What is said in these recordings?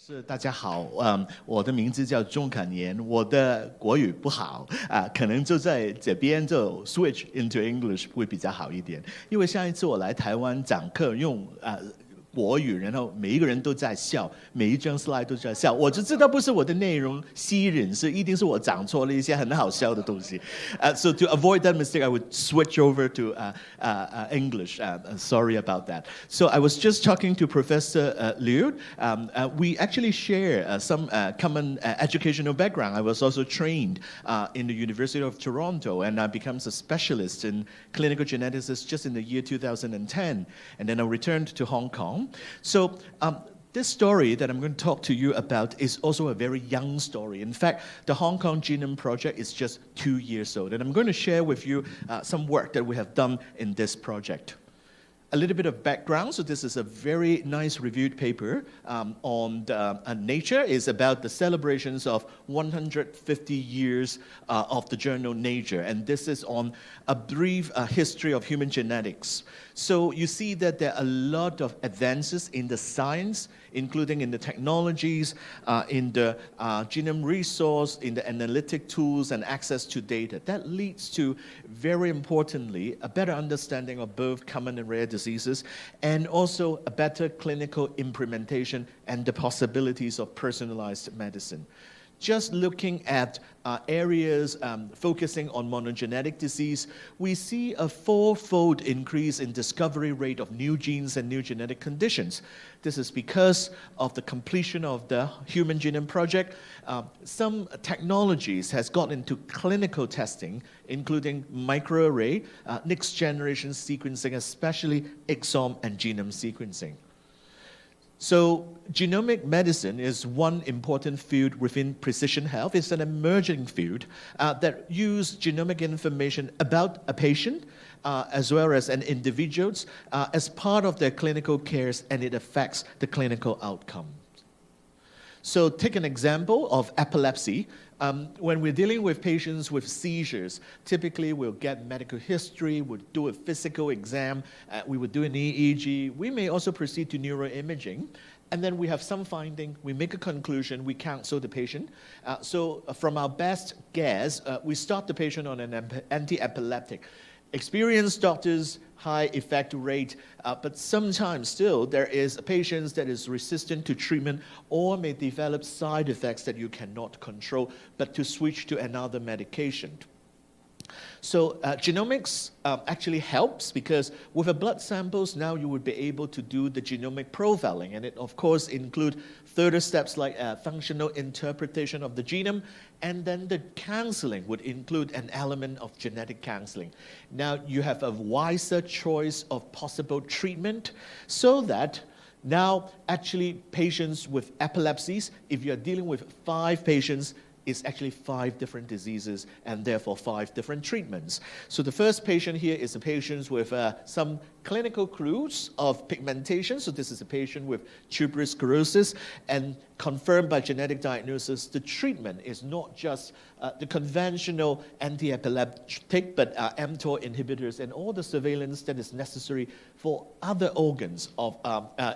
是大家好，我的名字叫钟侃言，我的国语不好可能就在这边就 switch into English 会比较好一点，因为上一次我来台湾讲课用国语，然后每一个人都在笑，每一张 slide 都在笑，我就知道不是我的内容吸引，是一定是我讲错了一些很好笑的东西。So to avoid that mistake, I would switch over to English. Sorry about that. So I was just talking to Professor Liu. We actually share some common educational background. I was also trained in the University of Toronto, and I became a specialist in clinical geneticists just in the year 2010. And then I returned to Hong Kong. So this story that I'm going to talk to you about is also a very young story. In fact, the Hong Kong Genome Project is just 2 years old. And I'm going to share with you some work that we have done in this project. A little bit of background. So this is a very nice reviewed paper on Nature. It's about the celebrations of 150 years of the journal Nature. And this is on a brief history of human genetics. So you see that there are a lot of advances in the science, including in the technologies, in the genome resource, in the analytic tools and access to data. That leads to, very importantly, a better understanding of both common and rare diseases, and also a better clinical implementation and the possibilities of personalized medicine. Just looking at areas focusing on monogenetic disease, we see a fourfold increase in discovery rate of new genes and new genetic conditions. This is because of the completion of the Human Genome Project. Some technologies has got into clinical testing, including microarray, next generation sequencing, especially exome and genome sequencing. So genomic medicine is one important field within precision health. It's an emerging field that uses genomic information about a patient as well as an individual as part of their clinical cares, and it affects the clinical outcome. So take an example of epilepsy. When we're dealing with patients with seizures, typically we'll get medical history, we'll do a physical exam, we would do an EEG. We may also proceed to neuroimaging. And then we have some finding, we make a conclusion, we counsel the patient. So from our best guess, we start the patient on an anti-epileptic. Experienced doctors, high effect rate, but sometimes still there is a patient that is resistant to treatment or may develop side effects that you cannot control, but to switch to another medication. So genomics actually helps because with a blood samples now you would be able to do the genomic profiling, and it of course include further steps like functional interpretation of the genome, and then the counseling would include an element of genetic counseling. Now you have a wiser choice of possible treatment so that now actually patients with epilepsies, if you're dealing with 5 patients, it's actually 5 different diseases and therefore 5 different treatments. So the first patient here is a patient with some clinical clues of pigmentation. So this is a patient with tuberous sclerosis, and confirmed by genetic diagnosis, the treatment is not just the conventional anti-epileptic, but mTOR inhibitors and all the surveillance that is necessary for other organs of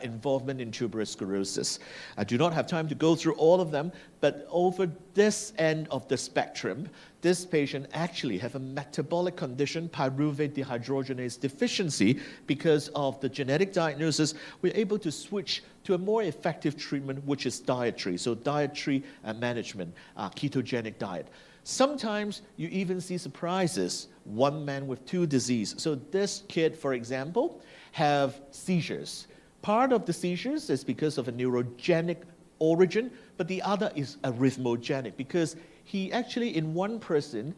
involvement in tuberous sclerosis. I do not have time to go through all of them, but over this end of the spectrum, this patient actually have a metabolic condition, pyruvate dehydrogenase deficiency. Because of the genetic diagnosis, we're able to switch to a more effective treatment, which is dietary. So dietary management, ketogenic diet. Sometimes you even see surprises, one man with 2 diseases. So this kid, for example, have seizures. Part of the seizures is because of a neurogenic origin, but the other is arrhythmogenic because he actually, in one person,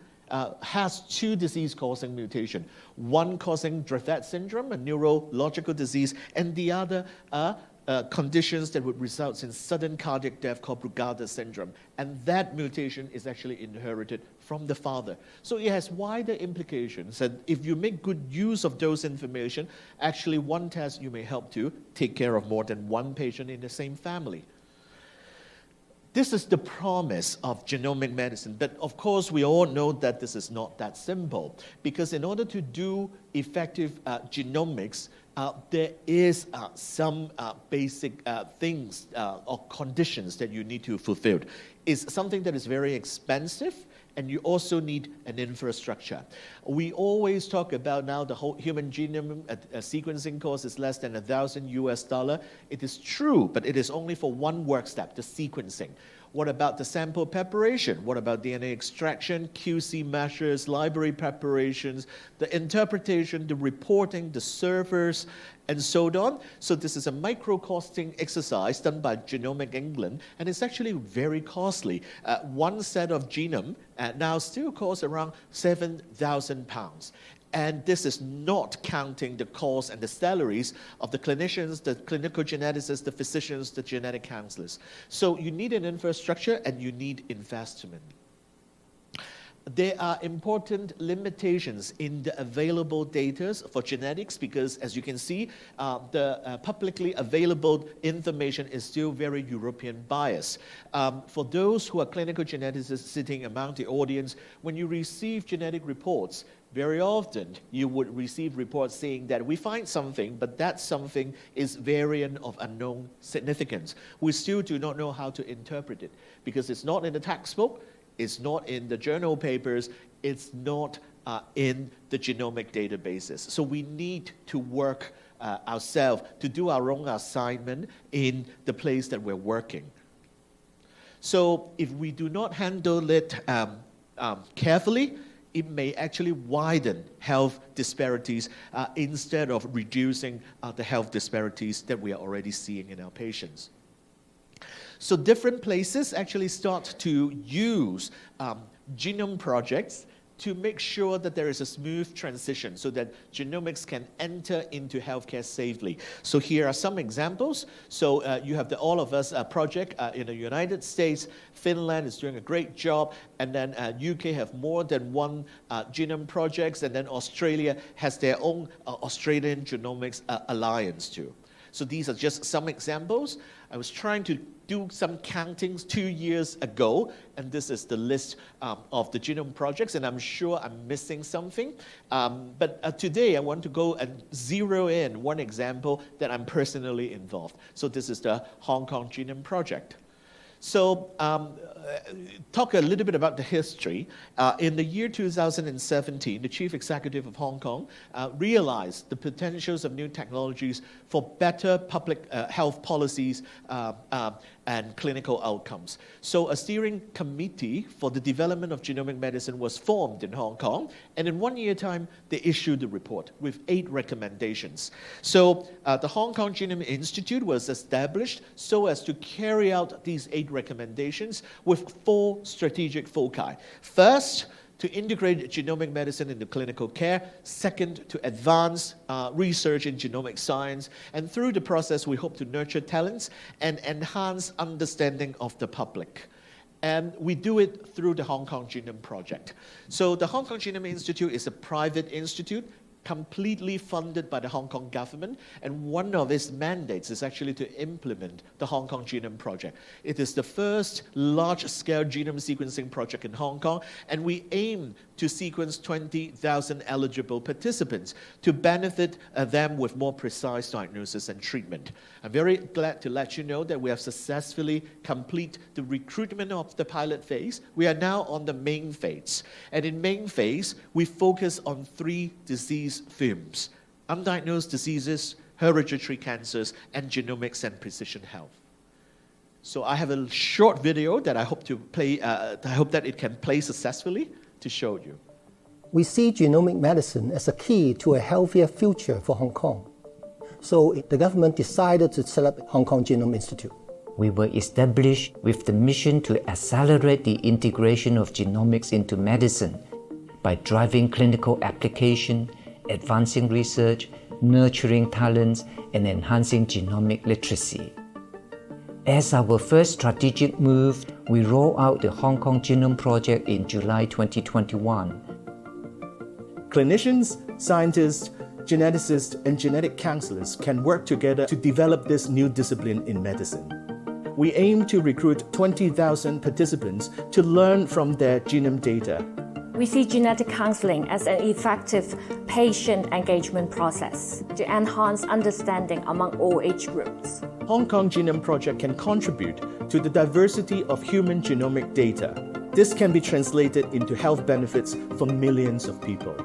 has 2 disease-causing mutations. One causing Dravet syndrome, a neurological disease, and the other conditions that would result in sudden cardiac death called Brugada syndrome. And that mutation is actually inherited from the father. So it has wider implications. And if you make good use of those information, actually one test you may help to take care of more than one patient in the same family. This is the promise of genomic medicine. But of course, we all know that this is not that simple, because in order to do effective genomics, there is some basic things or conditions that you need to fulfill. It's something that is very expensive, and you also need an infrastructure. We always talk about now the whole human genome sequencing cost is less than $1,000. It is true, but it is only for one work step, the sequencing. What about the sample preparation? What about DNA extraction, QC measures, library preparations, the interpretation, the reporting, the servers, and so on? So this is a micro-costing exercise done by Genomic England, and it's actually very costly. One set of genome now still costs around £7,000. And this is not counting the costs and the salaries of the clinicians, the clinical geneticists, the physicians, the genetic counselors. So you need an infrastructure and you need investment. There are important limitations in the available data for genetics because, as you can see, the publicly available information is still very European biased. For those who are clinical geneticists sitting among the audience, when you receive genetic reports, very often you would receive reports saying that we find something, but that something is variant of unknown significance. We still do not know how to interpret it because it's not in the textbook, it's not in the journal papers, it's not in the genomic databases. So we need to work ourselves to do our own assignment in the place that we're working. So if we do not handle it carefully, it may actually widen health disparities instead of reducing the health disparities that we are already seeing in our patients. So different places actually start to use genome projects to make sure that there is a smooth transition so that genomics can enter into healthcare safely. So here are some examples. So you have the All of Us project in the United States. Finland is doing a great job, and then UK have more than one genome projects, and then Australia has their own Australian Genomics Alliance too. So these are just some examples. I was trying to do some countings 2 years ago, and this is the list of the genome projects, and I'm sure I'm missing something. But today I want to go and zero in one example that I'm personally involved. So this is the Hong Kong Genome Project. So talk a little bit about the history. In the year 2017, the chief executive of Hong Kong realized the potentials of new technologies for better public health policies and clinical outcomes. So a steering committee for the development of genomic medicine was formed in Hong Kong, and in 1 year time, they issued the report with 8 recommendations. So the Hong Kong Genome Institute was established so as to carry out these 8 recommendations with 4 strategic foci. First, to integrate genomic medicine into clinical care. Second, to advance research in genomic science. And through the process, we hope to nurture talents and enhance understanding of the public. And we do it through the Hong Kong Genome Project. So the Hong Kong Genome Institute is a private institute completely funded by the Hong Kong government, and one of its mandates is actually to implement the Hong Kong Genome Project. It is the first large-scale genome sequencing project in Hong Kong, and we aim to sequence 20,000 eligible participants to benefit them with more precise diagnosis and treatment. I'm very glad to let you know that we have successfully completed the recruitment of the pilot phase. We are now on the main phase. And in main phase, we focus on 3 disease themes: undiagnosed diseases, hereditary cancers, and genomics and precision health. So I have a short video that I hope to play. I hope that it can play successfully to show you. We see genomic medicine as a key to a healthier future for Hong Kong. So the government decided to set up Hong Kong Genome Institute. We were established with the mission to accelerate the integration of genomics into medicine by driving clinical application, advancing research, nurturing talents, and enhancing genomic literacy. As our first strategic move, we rolled out the Hong Kong Genome Project in July 2021. Clinicians, scientists, geneticists, and genetic counselors can work together to develop this new discipline in medicine. we aim to recruit 20,000 participants to learn from their genome data. We see genetic counseling as an effective patient engagement process to enhance understanding among all age groups. Hong Kong Genome Project can contribute to the diversity of human genomic data. This can be translated into health benefits for millions of people.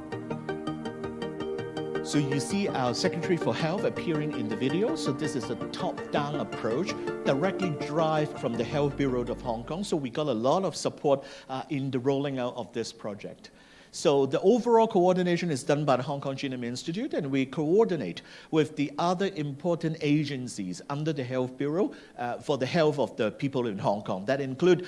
So you see our Secretary for Health appearing in the video. So this is a top-down approach, directly derived from the Health Bureau of Hong Kong. So we got a lot of support in the rolling out of this project. So the overall coordination is done by the Hong Kong Genome Institute, and we coordinate with the other important agencies under the Health Bureau for the health of the people in Hong Kong. That include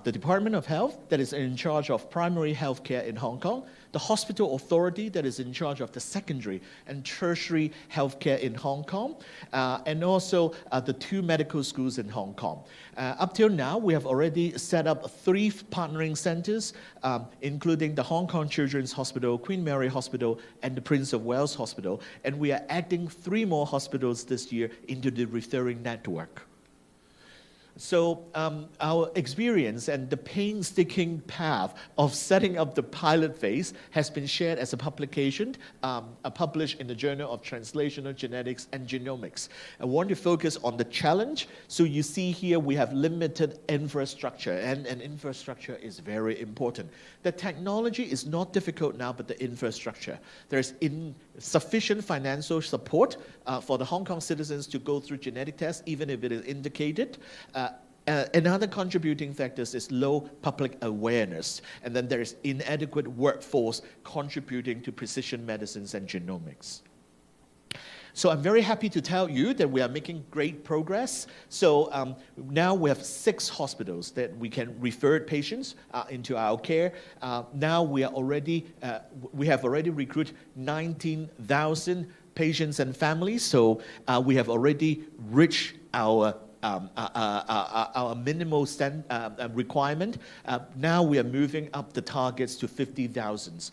the Department of Health, that is in charge of primary health care in Hong Kong, the Hospital Authority, that is in charge of the secondary and tertiary healthcare in Hong Kong, and also the 2 medical schools in Hong Kong. Up till now, we have already set up 3 partnering centers, including the Hong Kong Children's Hospital, Queen Mary Hospital, and the Prince of Wales Hospital. And we are adding 3 more hospitals this year into the referring network. So our experience and the painstaking path of setting up the pilot phase has been shared as a publication published in the Journal of Translational Genetics and Genomics. I want to focus on the challenge. So you see here we have limited infrastructure, and infrastructure is very important. The technology is not difficult now, but the infrastructure. There's insufficient financial support for the Hong Kong citizens to go through genetic tests, even if it is indicated. Another contributing factor is low public awareness, and then there is inadequate workforce contributing to precision medicines and genomics. So I'm very happy to tell you that we are making great progress. So now we have 6 hospitals that we can refer patients into our care. Now we have already recruited 19,000 patients and families. So we have already reached our minimal requirement. Now we are moving up the targets to 50,000.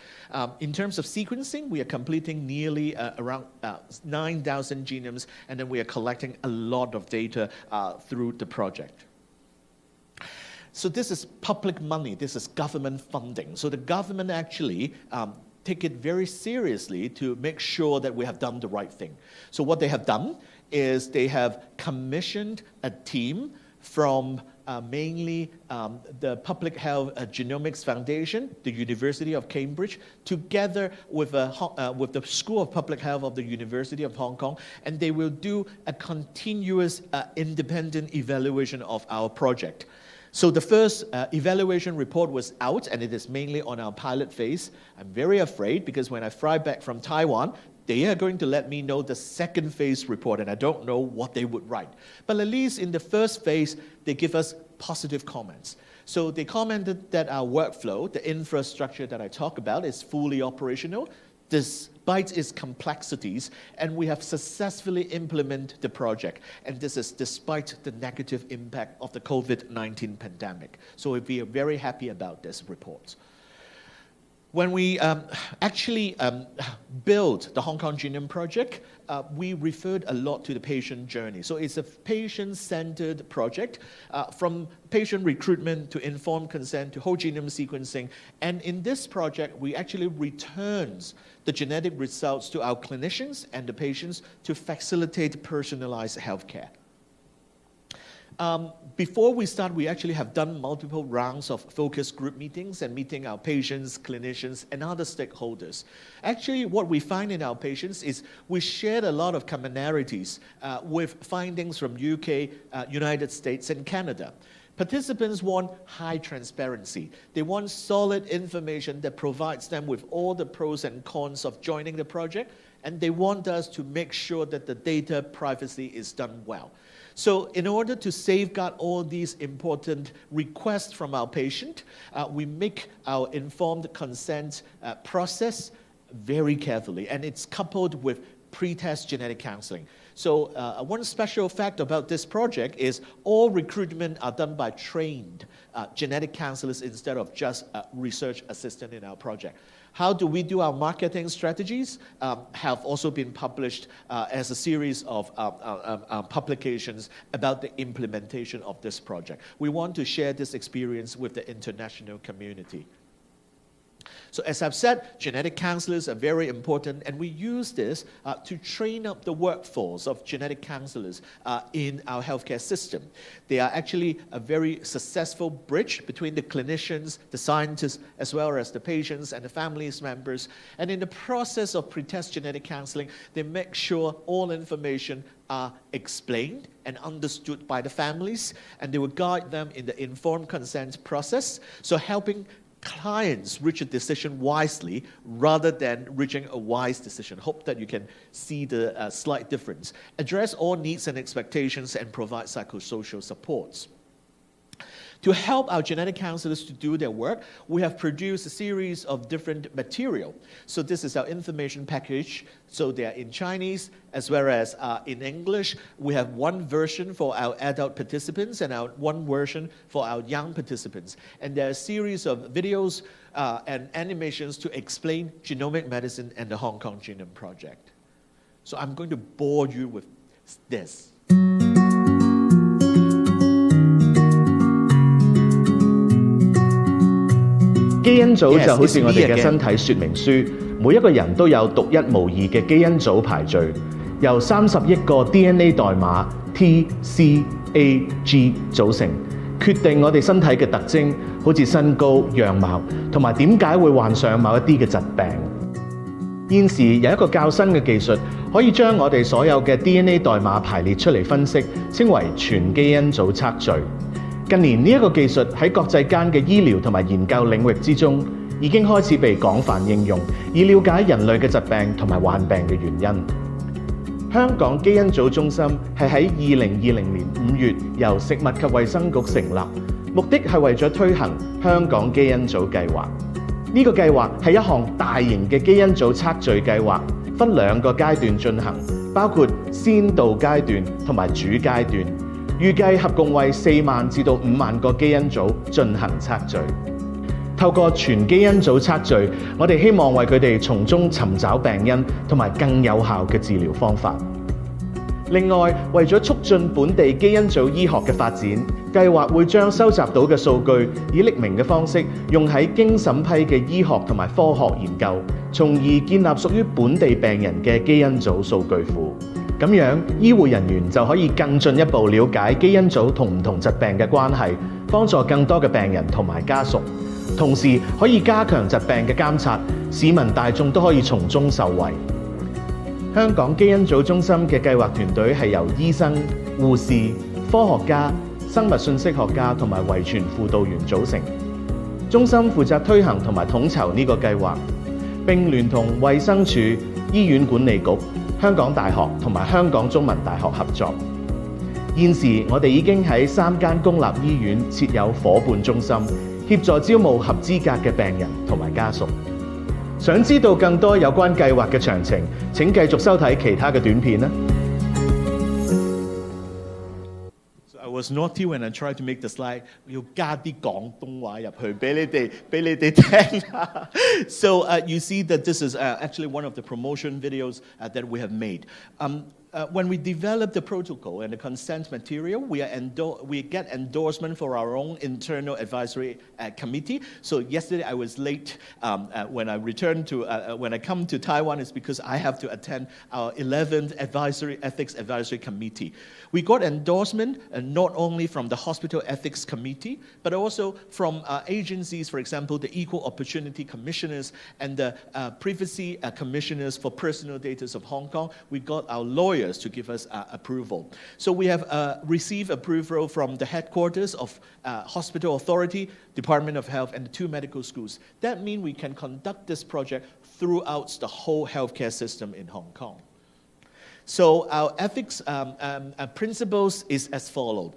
In terms of sequencing, we are completing nearly around 9,000 genomes, and then we are collecting a lot of data through the project. So this is public money, this is government funding. So the government actually take it very seriously to make sure that we have done the right thing. So what they have done is they have commissioned a team from mainly the Public Health Genomics Foundation, the University of Cambridge, together with the School of Public Health of the University of Hong Kong, and they will do a continuous independent evaluation of our project. So the first evaluation report was out, and it is mainly on our pilot phase. I'm very afraid because when I fly back from Taiwan, they are going to let me know the second phase report, and I don't know what they would write. But at least in the first phase, they give us positive comments. So they commented that our workflow, the infrastructure that I talk about, is fully operational, despite its complexities, and we have successfully implemented the project. And this is despite the negative impact of the COVID-19 pandemic. So we are very happy about this report. When we actually built the Hong Kong Genome Project, we referred a lot to the patient journey. So it's a patient-centered project, from patient recruitment to informed consent to whole genome sequencing. And in this project, we actually returns the genetic results to our clinicians and the patients to facilitate personalized healthcare. Before we start, we actually have done multiple rounds of focus group meetings and meeting our patients, clinicians, and other stakeholders. Actually, what we find in our patients is we shared a lot of commonalities with findings from UK, United States, and Canada. Participants want high transparency. They want solid information that provides them with all the pros and cons of joining the project, and they want us to make sure that the data privacy is done well. So in order to safeguard all these important requests from our patient, we make our informed consent process very carefully, and it's coupled with pre-test genetic counseling. So one special fact about this project is all recruitment are done by trained genetic counselors instead of just a research assistant in our project. How do we do our marketing strategies? Have also been published as a series of publications about the implementation of this project. We want to share this experience with the international community. So as I've said, genetic counselors are very important, and we use this to train up the workforce of genetic counselors in our healthcare system. They are actually a very successful bridge between the clinicians, the scientists, as well as the patients and the families members. And in the process of pre-test genetic counseling, they make sure all information are explained and understood by the families, and they will guide them in the informed consent process, so helping clients reach a decision wisely rather than reaching a wise decision. Hope that you can see the slight difference. Address all needs and expectations and provide psychosocial supports. To help our genetic counselors to do their work, we have produced a series of different material. So this is our information package. So they are in Chinese as well as in English. We have one version for our adult participants and one version for our young participants. And there are a series of videos and animations to explain genomic medicine and the Hong Kong Genome Project. So I'm going to bore you with this. 基因組就好似我哋嘅身體說明書，每一個人都有獨一無二嘅基因組排序，由30億個 DNA 代碼 T、C、A、G 組成，決定我哋身體嘅特徵，好似身高、樣貌，同埋點解會患上某一啲嘅疾病。現時有一個較新嘅技術，可以將我哋所有嘅 DNA 代碼排列出嚟分析，稱為全基因組測序。近年呢一個技術喺國際間嘅醫療同埋研究領域之中，已經開始被廣泛應用，以了解人類嘅疾病同埋患病嘅原因。香港基因組中心係喺2020年5月由食物及衛生局成立，目的係為咗推行香港基因組計劃。呢個計劃係一項大型嘅基因組測序計劃，分2個階段進行，包括先導階段同埋主階段。預計合共為4萬至到5萬個基因組進行測序。透過全基因組測序，我哋希望為佢哋從中尋找病因同埋更有效嘅治療方法。另外，為咗促進本地基因組醫學嘅發展，計劃會將收集到嘅數據以匿名嘅方式用喺經審批嘅醫學同埋科學研究，從而建立屬於本地病人嘅基因組數據庫。咁樣，醫護人員就可以更進一步了解基因組同唔同疾病嘅關係，幫助更多嘅病人同埋家屬。同時可以加強疾病嘅監察，市民大眾都可以從中受惠。香港基因組中心嘅計劃團隊係由醫生、護士、科學家、生物信息學家同埋遺傳輔導員組成。中心負責推行同埋統籌呢個計劃，並聯同衛生署、醫院管理局、香港大學同埋香港中文大學合作。現時我哋已經喺3間公立醫院設有伙伴中心，協助招募合資格嘅病人同埋家屬。想知道更多有關計劃嘅詳情，請繼續收睇其他嘅短片啦。I was naughty when I tried to make the slide. 要加啲廣東話入去俾你哋聽。So you see that this is actually one of the promotion videos that we have made. When we develop the protocol and the consent material, we get endorsement for our own internal advisory committee. So yesterday I was late when I come to Taiwan. It's because I have to attend our 11th ethics advisory committee. We got endorsement not only from the hospital ethics committee, but also from agencies, for example, the Equal Opportunity Commissioners and the Privacy Commissioners for Personal Data of Hong Kong. We got our lawyers to give us approval. So we have received approval from the headquarters of Hospital Authority, Department of Health, and the 2 medical schools. That means we can conduct this project throughout the whole healthcare system in Hong Kong. So our ethics principles is as follows.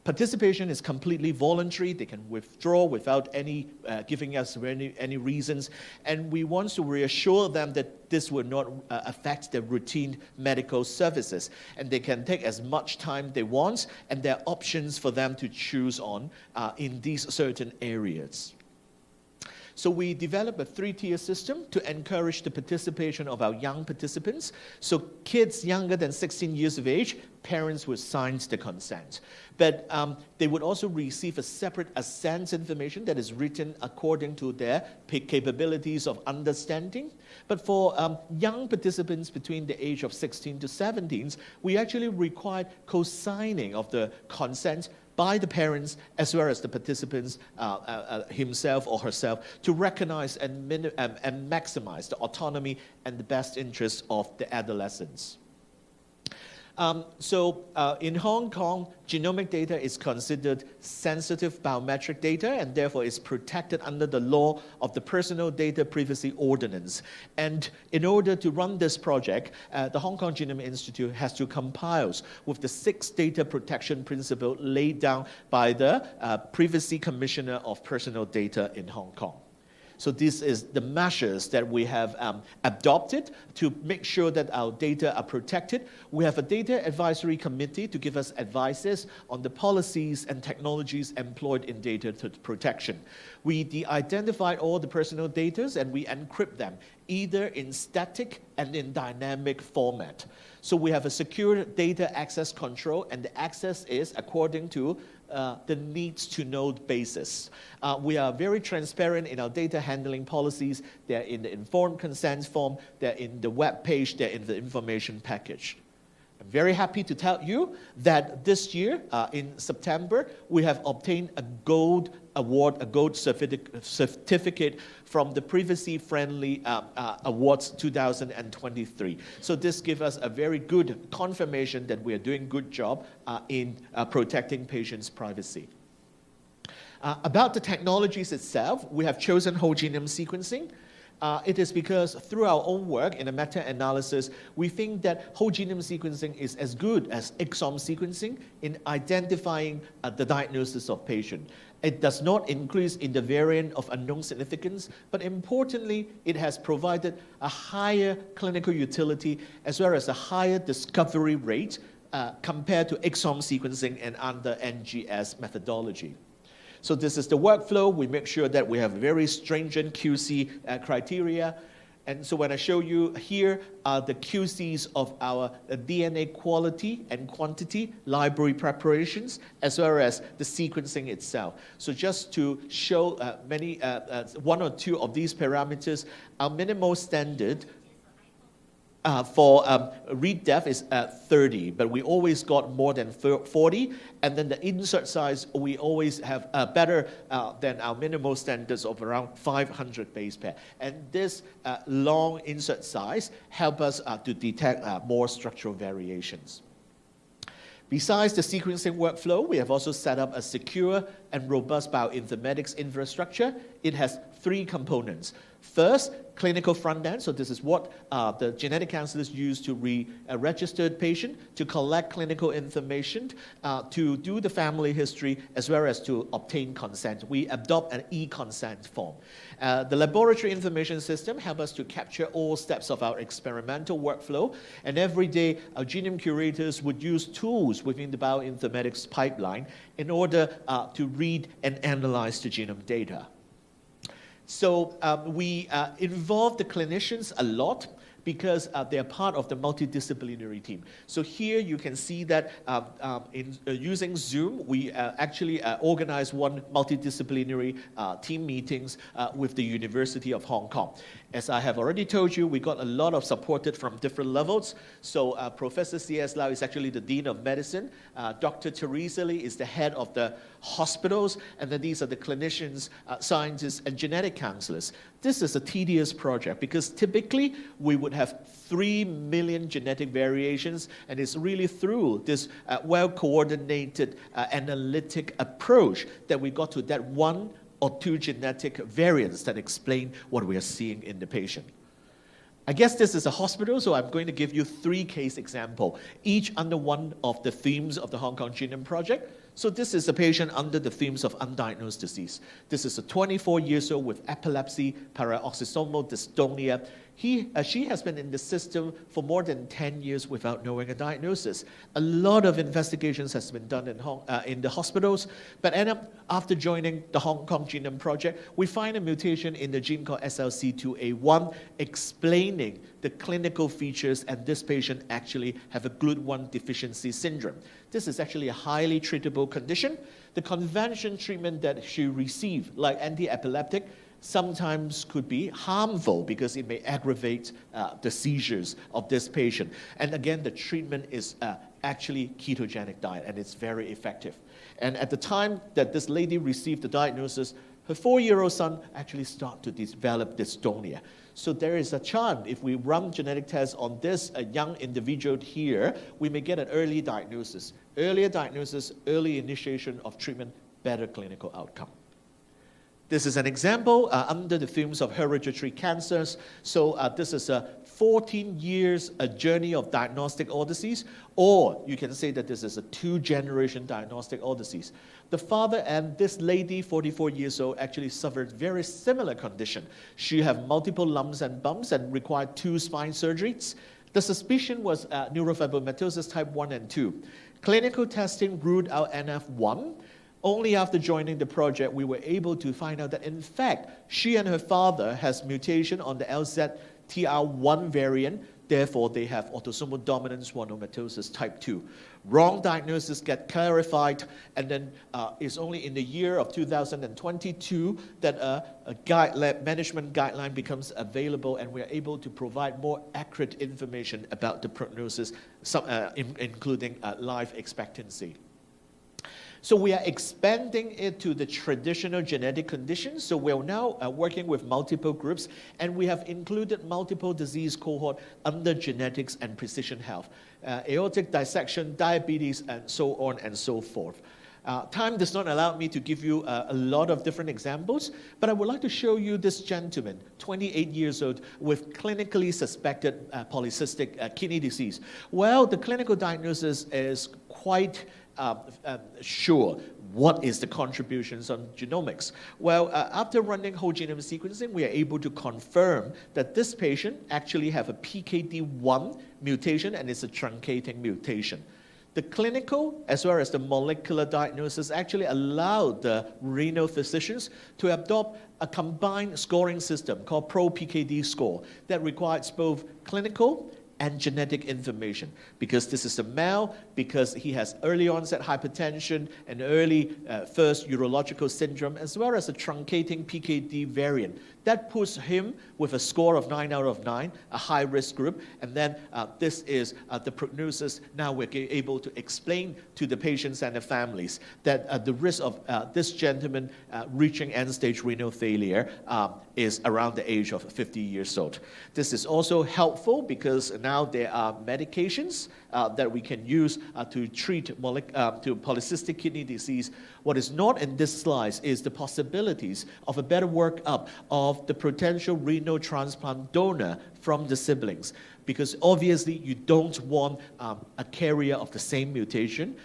Participation is completely voluntary. They can withdraw without any giving us any reasons. And we want to reassure them that this will not affect their routine medical services. And they can take as much time they want, and there are options for them to choose on in these certain areas. So we developed a 3-tier system to encourage the participation of our young participants. So kids younger than 16 years of age, parents would sign the consent. But they would also receive a separate assent information that is written according to their capabilities of understanding. But for young participants between the age of 16 to 17, we actually required co-signing of the consent by the parents as well as the participants himself or herself to recognize and maximize the autonomy and the best interests of the adolescents. In Hong Kong, genomic data is considered sensitive biometric data and therefore is protected under the law of the Personal Data Privacy Ordinance. And in order to run this project, the Hong Kong Genome Institute has to compile with the 6 data protection principles laid down by the Privacy Commissioner of Personal Data in Hong Kong. So this is the measures that we have adopted to make sure that our data are protected. We have a data advisory committee to give us advices on the policies and technologies employed in data protection. We de-identified all the personal data and we encrypt them either in static and in dynamic format. So we have a secure data access control, and the access is according to the needs to know basis. We are very transparent in our data handling policies. They're in the informed consent form, they're in the web page, they're in the information package. I'm very happy to tell you that this year, in September, we have obtained a gold award, a gold certificate from the Privacy Friendly Awards 2023. So this gives us a very good confirmation that we are doing a good job in protecting patients' privacy. About the technologies itself, we have chosen whole genome sequencing. It is because through our own work in a meta-analysis, we think that whole genome sequencing is as good as exome sequencing in identifying the diagnosis of patient. It does not increase in the variant of unknown significance, but importantly, it has provided a higher clinical utility as well as a higher discovery rate compared to exome sequencing and under NGS methodology. So this is the workflow. We make sure that we have very stringent QC criteria. And so when I show you here are the QCs of our DNA quality and quantity, library preparations, as well as the sequencing itself. So just to show one or two of these parameters, our minimal standard for read depth is 30, but we always got more than 40. And then the insert size, we always have better than our minimal standards of around 500 base pair. And this long insert size help us to detect more structural variations. Besides the sequencing workflow, we have also set up a secure and robust bioinformatics infrastructure. It has 3 components. First, clinical front end. So this is what the genetic counselors use to register patient, to collect clinical information, to do the family history, as well as to obtain consent. We adopt an e-consent form. The laboratory information system helps us to capture all steps of our experimental workflow. And every day, our genome curators would use tools within the bioinformatics pipeline in order to read and analyze the genome data. So we involve the clinicians a lot because they are part of the multidisciplinary team. So here you can see that using Zoom, we actually organize one multidisciplinary team meetings with the University of Hong Kong. As I have already told you, we got a lot of support from different levels. So Professor C.S. Lau is actually the Dean of Medicine. Dr. Teresa Lee is the head of the hospitals. And then these are the clinicians, scientists, and genetic counselors. This is a tedious project because typically we would have 3 million genetic variations, and it's really through this well-coordinated analytic approach that we got to that 1 or 2 genetic variants that explain what we are seeing in the patient. I guess this is a hospital, so I'm going to give you 3 case examples, each under one of the themes of the Hong Kong Genome Project. So this is a patient under the themes of undiagnosed disease. This is a 24 years old with epilepsy, paroxysmal dystonia. She has been in the system for more than 10 years without knowing a diagnosis. A lot of investigations has been done in the hospitals, but after joining the Hong Kong Genome Project, we find a mutation in the gene called SLC2A1 explaining the clinical features, and this patient actually have a GLUT1 deficiency syndrome. This is actually a highly treatable condition. The conventional treatment that she received, like anti-epileptic, sometimes could be harmful because it may aggravate the seizures of this patient. And again, the treatment is actually ketogenic diet, and it's very effective. And at the time that this lady received the diagnosis, her 4-year-old son actually started to develop dystonia. So there is a chance, if we run genetic tests on this young individual here, we may get an early diagnosis. Earlier diagnosis, early initiation of treatment, better clinical outcome. This is an example under the themes of hereditary cancers. So this is a 14 years journey of diagnostic odysseys, or you can say that this is a 2-generation diagnostic odysseys. The father and this lady, 44 years old, actually suffered very similar condition. She had multiple lumps and bumps and required 2 spine surgeries. The suspicion was neurofibromatosis type 1 and 2. Clinical testing ruled out NF1. Only after joining the project, we were able to find out that, in fact, she and her father has mutation on the LZTR1 variant. Therefore, they have autosomal dominant schwannomatosis type 2. Wrong diagnosis get clarified, and then it's only in the year of 2022 that a management guideline becomes available, and we're able to provide more accurate information about the prognosis, including life expectancy. So we are expanding it to the traditional genetic conditions. So we're now working with multiple groups, and we have included multiple disease cohort under genetics and precision health, aortic dissection, diabetes, and so on and so forth. Time does not allow me to give you a lot of different examples, but I would like to show you this gentleman, 28 years old, with clinically suspected polycystic kidney disease. Well, the clinical diagnosis is quite sure. What is the contributions on genomics? Well, after running whole genome sequencing, we are able to confirm that this patient actually have a PKD1 mutation, and it's a truncating mutation. The clinical as well as the molecular diagnosis actually allowed the renal physicians to adopt a combined scoring system called Pro-PKD score that requires both clinical and genetic information, because this is a male, because he has early onset hypertension and early first urological syndrome, as well as a truncating PKD variant. That puts him with a score of 9 out of 9, a high-risk group, and then this is the prognosis. Now we're able to explain to the patients and the families that the risk of this gentleman reaching end-stage renal failure is around the age of 50 years old. This is also helpful because now there are medications that we can use to treat to polycystic kidney disease. What is not in this slide is the possibilities of a better workup of the potential renal transplant donor from the siblings, because obviously you don't want a carrier of the same mutation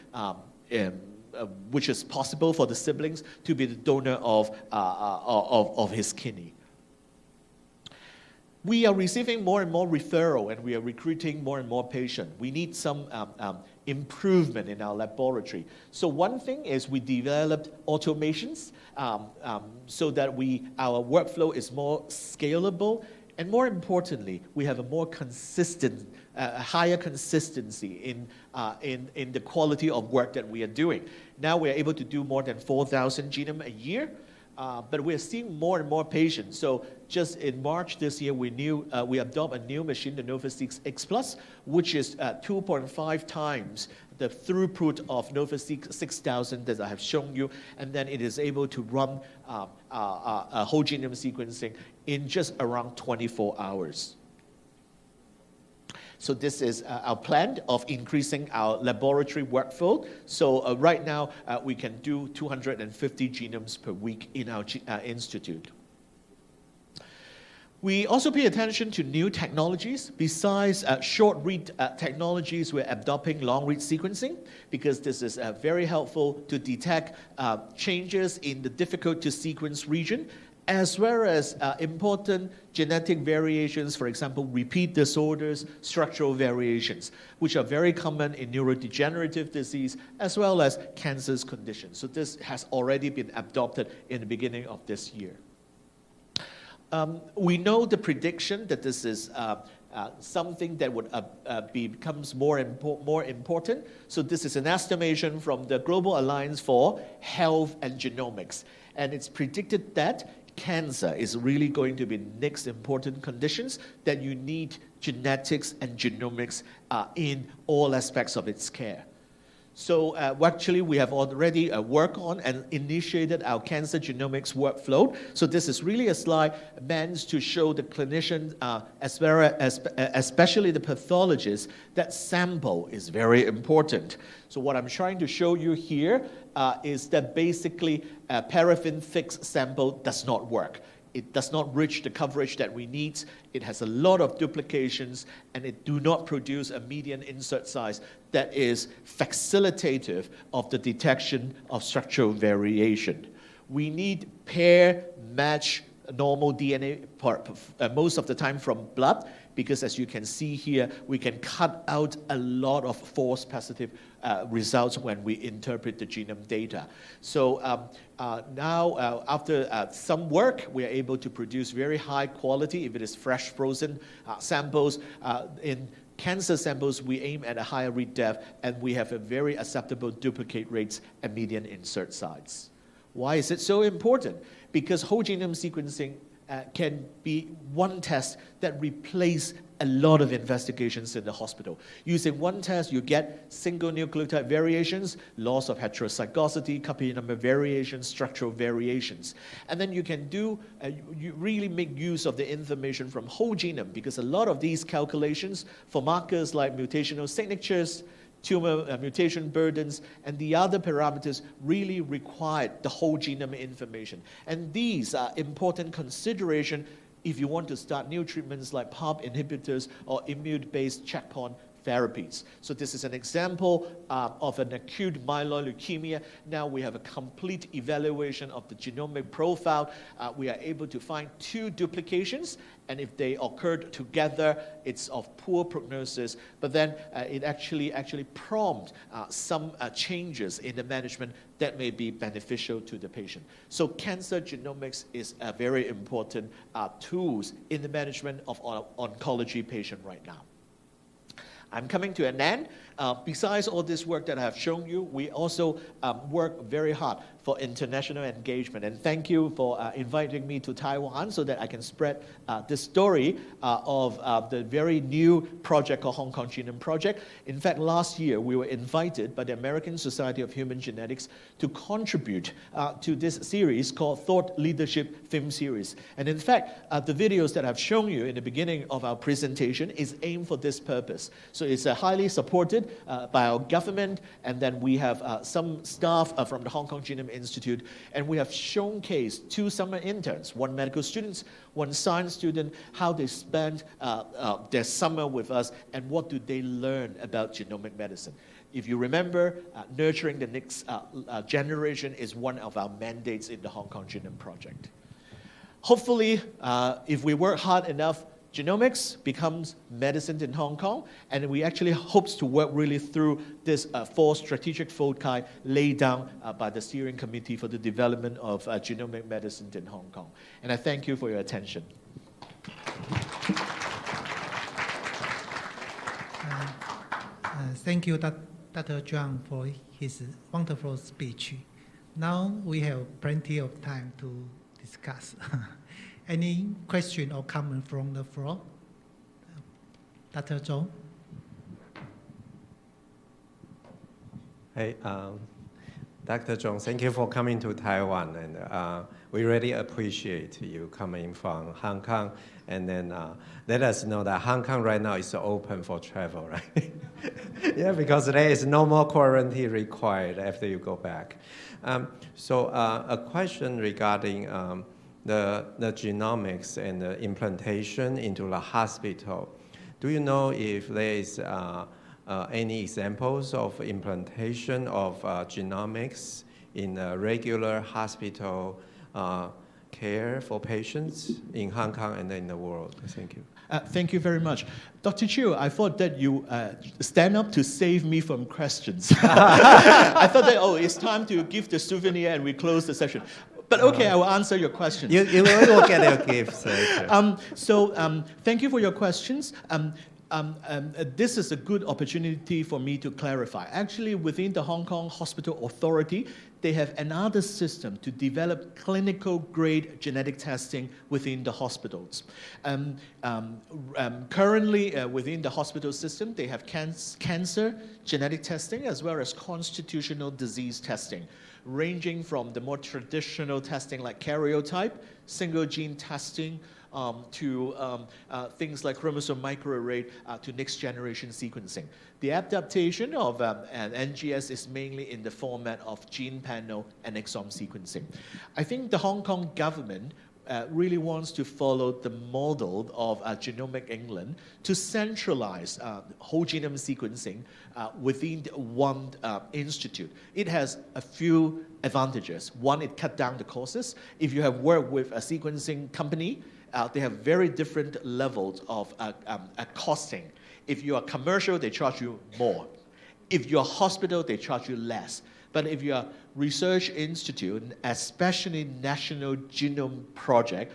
which is possible for the siblings to be the donor of his kidney. We are receiving more and more referral, and we are recruiting more and more patients. We need some improvement in our laboratory. So one thing is we developed automations so that our workflow is more scalable, and more importantly, we have a more consistent, higher consistency in the quality of work that we are doing. Now we are able to do more than 4,000 genome a year. But we're seeing more and more patients. So just in March this year, we adopted a new machine, the NovaSeq X Plus, which is 2.5 times the throughput of NovaSeq 6000 that I have shown you, and then it is able to run a whole genome sequencing in just around 24 hours. So this is our plan of increasing our laboratory workflow. So right now, we can do 250 genomes per week in our institute. We also pay attention to new technologies. Besides short read technologies, we're adopting long read sequencing because this is very helpful to detect changes in the difficult to sequence region, as well as important genetic variations, for example, repeat disorders, structural variations, which are very common in neurodegenerative disease, as well as cancer's conditions. So this has already been adopted in the beginning of this year. We know the prediction that this is something that would becomes more important. So this is an estimation from the Global Alliance for Health and Genomics. And it's predicted that cancer is really going to be the next important conditions that you need genetics and genomics in all aspects of its care. So actually, we have already worked on and initiated our cancer genomics workflow. So this is really a slide meant to show the clinician, especially the pathologist, that sample is very important. So what I'm trying to show you here is that basically a paraffin-thick sample does not work. It does not reach the coverage that we need. It has a lot of duplications, and it do not produce a median insert size that is facilitative of the detection of structural variation. We need pair match normal DNA most of the time from blood, because as you can see here, we can cut out a lot of false positive results when we interpret the genome data. So now, after some work, we are able to produce very high quality, if it is fresh frozen samples. In cancer samples, we aim at a higher read depth, and we have a very acceptable duplicate rates and median insert size. Why is it so important? Because whole genome sequencing can be one test that replaces a lot of investigations in the hospital. Using one test, you get single nucleotide variations, loss of heterozygosity, copy number variations, structural variations. And then you can do, you really make use of the information from whole genome, because a lot of these calculations for markers like mutational signatures, tumor mutation burdens, and the other parameters really require the whole genome information. And these are important considerations if you want to start new treatments like PARP inhibitors or immune-based checkpoint therapies. So this is an example of an acute myeloid leukemia. Now we have a complete evaluation of the genomic profile. We are able to find 2 duplications, and if they occurred together, it's of poor prognosis. But then it actually prompts some changes in the management that may be beneficial to the patient. So cancer genomics is a very important tools in the management of oncology patient right now. I'm coming to an end. Besides all this work that I have shown you, we also work very hard for international engagement. And thank you for inviting me to Taiwan so that I can spread this story of the very new project called Hong Kong Genome Project. In fact, last year we were invited by the American Society of Human Genetics to contribute to this series called Thought Leadership Film Series. And in fact, the videos that I've shown you in the beginning of our presentation is aimed for this purpose. So it's highly supported by our government, and then we have some staff from the Hong Kong Genome Institute, and we have showcased 2 summer interns, 1 medical student, 1 science student, how they spend their summer with us and what do they learn about genomic medicine. If you remember, nurturing the next generation is one of our mandates in the Hong Kong Genome Project. Hopefully, if we work hard enough, genomics becomes medicine in Hong Kong, and we actually hopes to work really through this 4 strategic foci laid down by the steering committee for the development of genomic medicine in Hong Kong. And I thank you for your attention. Thank you, Dr. Chung, for his wonderful speech. Now we have plenty of time to discuss. Any question or comment from the floor? Dr. Zhou? Hey, Dr. Zhong, thank you for coming to Taiwan, and we really appreciate you coming from Hong Kong, and then let us know that Hong Kong right now is open for travel, right? Yeah, because there is no more quarantine required after you go back. So a question regarding the genomics and the implantation into the hospital. Do you know if there is any examples of implantation of genomics in a regular hospital care for patients in Hong Kong and in the world? Thank you. Thank you very much. Dr. Chiu, I thought that you stand up to save me from questions. I thought that, it's time to give the souvenir and we close the session. But okay, I will answer your questions. You will get your gifts. Thank you for your questions. This is a good opportunity for me to clarify. Actually, within the Hong Kong Hospital Authority, they have another system to develop clinical-grade genetic testing within the hospitals. Currently, within the hospital system, they have cancer genetic testing as well as constitutional disease testing, ranging from the more traditional testing like karyotype, single gene testing, to things like chromosome microarray, to next generation sequencing. The adaptation of an NGS is mainly in the format of gene panel and exome sequencing. I think the Hong Kong government really wants to follow the model of Genomic England to centralize whole genome sequencing within one institute. It has a few advantages. One, it cut down the costs. If you have worked with a sequencing company, they have very different levels of costing. If you are commercial, they charge you more. If you're a hospital, they charge you less. But if you're a research institute, especially National Genome Project,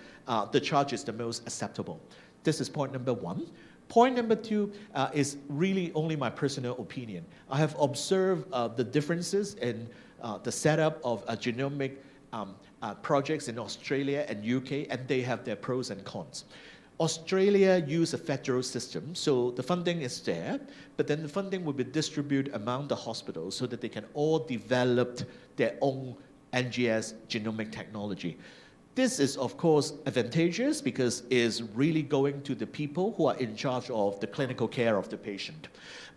the charge is the most acceptable. This is point number one. Point number two is really only my personal opinion. I have observed the differences in the setup of genomic projects in Australia and UK, and they have their pros and cons. Australia use a federal system, so the funding is there, but then the funding will be distributed among the hospitals so that they can all develop their own NGS genomic technology. This is, of course, advantageous because it is really going to the people who are in charge of the clinical care of the patient.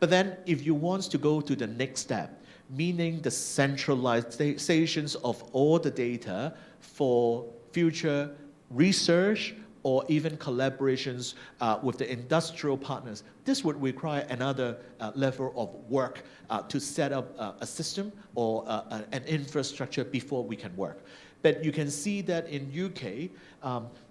But then if you want to go to the next step, meaning the centralizations of all the data for future research or even collaborations with the industrial partners, this would require another level of work to set up a system or an infrastructure before we can work. But you can see that in UK,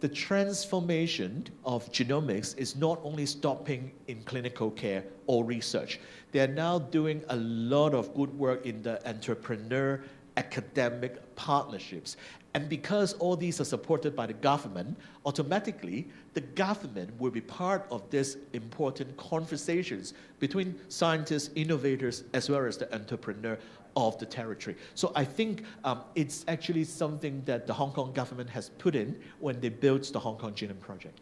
the transformation of genomics is not only stopping in clinical care or research. They are now doing a lot of good work in the entrepreneur academic partnerships. And because all these are supported by the government, automatically the government will be part of these important conversations between scientists, innovators, as well as the entrepreneur of the territory. So I think it's actually something that the Hong Kong government has put in when they built the Hong Kong Genome Project.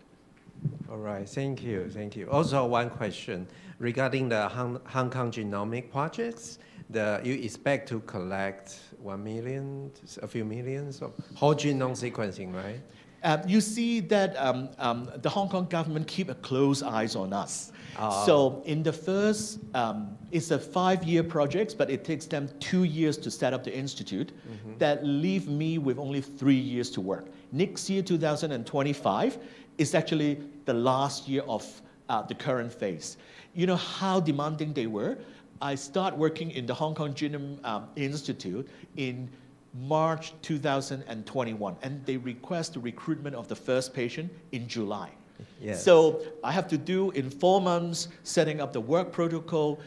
All right, thank you, thank you. Also one question regarding the Hong Kong genomic projects. You expect to collect 1 million, a few millions of whole genome sequencing, right? You see that the Hong Kong government keep a close eyes on us. So in the first, it's a 5-year project, but it takes them 2 years to set up the institute. That leave me with only 3 years to work. Next year, 2025, is actually the last year of the current phase. You know how demanding they were? I start working in the Hong Kong Genome Institute in March 2021, and they request the recruitment of the first patient in July. Yes. So I have to do in 4 months, setting up the work protocol,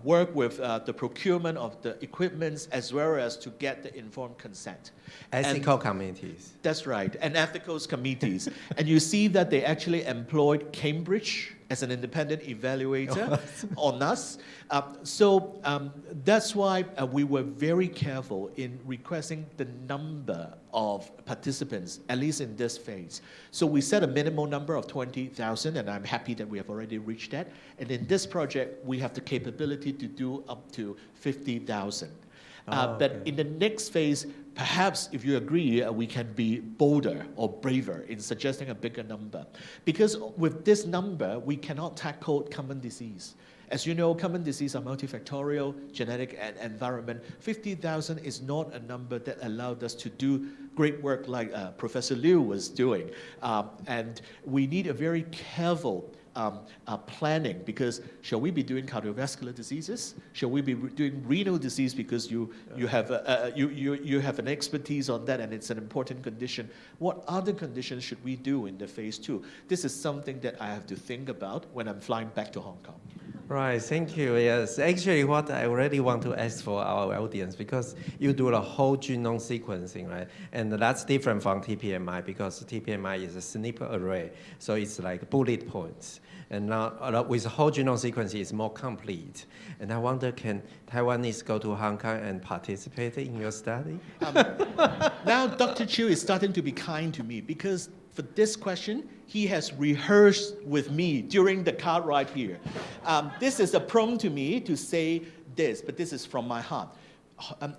work with the procurement of the equipments, as well as to get the informed consent. Ethical committees. That's right, and ethical committees. And you see that they actually employed Cambridge as an independent evaluator on us. So that's why we were very careful in requesting the number of participants, at least in this phase. So we set a minimum number of 20,000, and I'm happy that we have already reached that. And in this project, we have the capability to do up to 50,000. But in the next phase, perhaps if you agree, we can be bolder or braver in suggesting a bigger number. Because with this number, we cannot tackle common disease. As you know, common diseases are multifactorial, genetic, and environment. 50,000 is not a number that allowed us to do great work like Professor Liu was doing. And we need a very careful planning, because shall we be doing cardiovascular diseases? Shall we be doing renal disease because you have an expertise on that and it's an important condition? What other conditions should we do in the phase 2? This is something that I have to think about when I'm flying back to Hong Kong. Right, thank you. Yes, actually what I already want to ask for our audience, because you do the whole genome sequencing, right? And that's different from TPMI, because TPMI is a SNP array, so it's like bullet points. And now with whole genome sequencing, it's more complete. And I wonder, can Taiwanese go to Hong Kong and participate in your study? Now Dr. Chiu is starting to be kind to me, because for this question, he has rehearsed with me during the car ride here. This is a prompt to me to say this, but this is from my heart.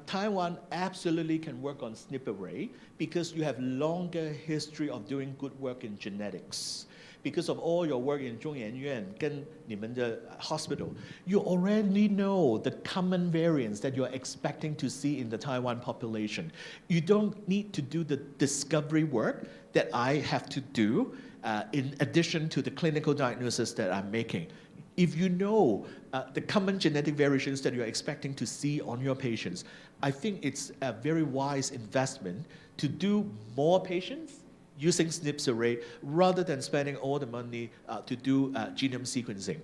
Taiwan absolutely can work on SNP array because you have longer history of doing good work in genetics. Because of all your work in 中研院跟你们的 hospital, you already know the common variants that you're expecting to see in the Taiwan population. You don't need to do the discovery work that I have to do in addition to the clinical diagnosis that I'm making. If you know the common genetic variations that you're expecting to see on your patients, I think it's a very wise investment to do more patients using SNP array rather than spending all the money to do genome sequencing.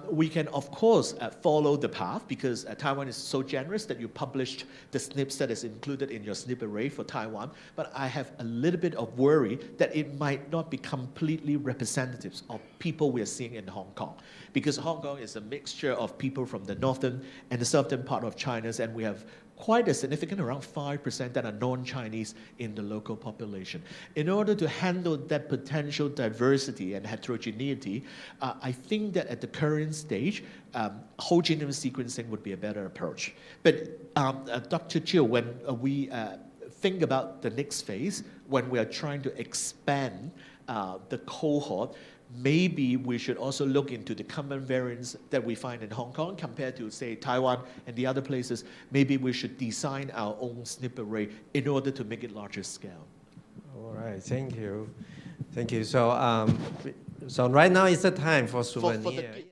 We can, of course, follow the path, because Taiwan is so generous that you published the SNPs that is included in your SNP array for Taiwan, but I have a little bit of worry that it might not be completely representative of people we are seeing in Hong Kong, because Hong Kong is a mixture of people from the northern and the southern part of China, and we have quite a significant, around 5% that are non-Chinese in the local population. In order to handle that potential diversity and heterogeneity, I think that at the current stage, whole genome sequencing would be a better approach. But Dr. Chiu, when we think about the next phase, when we are trying to expand the cohort, maybe we should also look into the common variants that we find in Hong Kong compared to, say, Taiwan and the other places. Maybe we should design our own SNP array in order to make it larger scale. All right, thank you. Thank you. So, so right now is the time for souvenir.